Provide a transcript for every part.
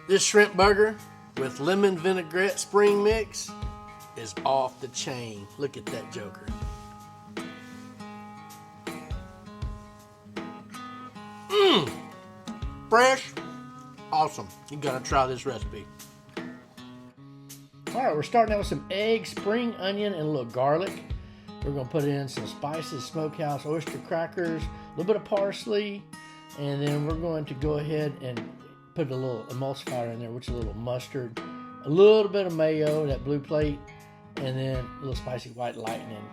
This shrimp burger with lemon vinaigrette spring mix is off the chain. Look at that joker. Fresh. Awesome. You gotta try this recipe. Alright, we're starting out with some eggs, spring onion, and a little garlic. We're gonna put in some spices, smokehouse oyster crackers, a little bit of parsley, and then we're going to go ahead and put a little emulsifier in there, which is a little mustard, a little bit of mayo, that blue plate, and then a little spicy white lightning.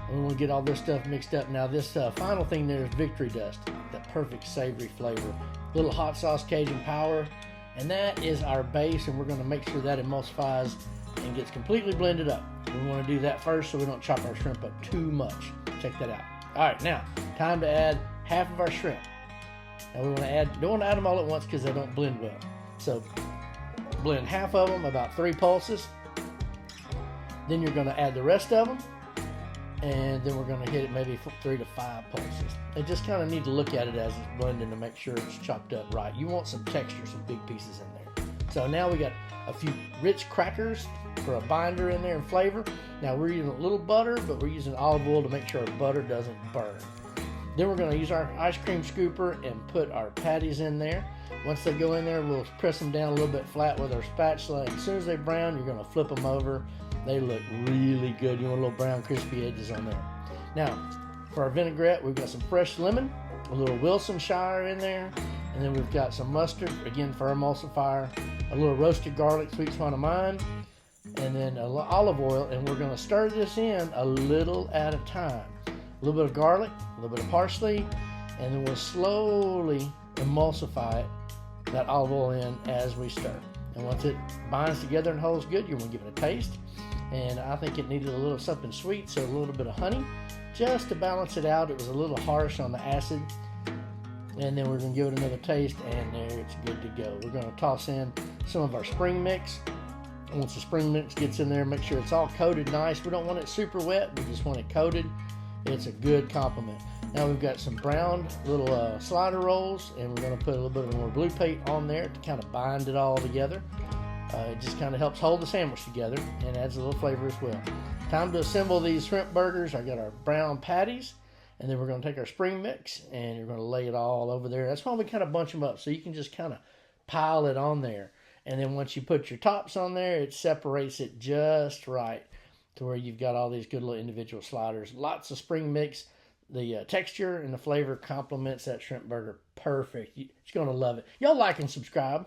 And we want to get all this stuff mixed up. Now this final thing there is victory dust, that perfect savory flavor. A little hot sauce Cajun power, and that is our base, and we're going to make sure that emulsifies and gets completely blended up. We want to do that first so we don't chop our shrimp up too much. Check that out. Alright, now time to add half of our shrimp. Now we want to add, don't want to add them all at once because they don't blend well. So blend half of them, about 3 pulses. Then you're going to add the rest of them, and then we're going to hit it maybe 3 to 5 pulses. You just kind of need to look at it as it's blending to make sure it's chopped up right. You want some texture, some big pieces in there. So now we got a few rich crackers for a binder in there and flavor. Now we're using a little butter, but we're using olive oil to make sure our butter doesn't burn. Then we're going to use our ice cream scooper and put our patties in there. Once they go in there, we'll press them down a little bit flat with our spatula. And as soon as they brown, you're going to flip them over. They look really good. You want a little brown crispy edges on there. Now, for our vinaigrette, we've got some fresh lemon, a little Wilsonshire in there, and then we've got some mustard, again for emulsifier, a little roasted garlic, sweet one of mine, and then olive oil, and we're going to stir this in a little at a time. A little bit of garlic, a little bit of parsley, and then we'll slowly emulsify it, that olive oil in as we stir. And once it binds together and holds good, you want to give it a taste. And I think it needed a little something sweet, so a little bit of honey just to balance it out. It was a little harsh on the acid. And then we're going to give it another taste, and there it's good to go. We're going to toss in some of our spring mix. Once the spring mix gets in there, make sure it's all coated nice. We don't want it super wet, we just want it coated. It's a good complement. Now we've got some browned little slider rolls, and we're going to put a little bit more blue paint on there to kind of bind it all together. It just kind of helps hold the sandwich together and adds a little flavor as well. Time to assemble these shrimp burgers. I got our brown patties, and then we're going to take our spring mix and you're going to lay it all over there. That's why we kind of bunch them up, so you can just kind of pile it on there. And then once you put your tops on there, it separates it just right to where you've got all these good little individual sliders. Lots of spring mix. The texture and the flavor complements that shrimp burger perfect. You're going to love it. Y'all like and subscribe.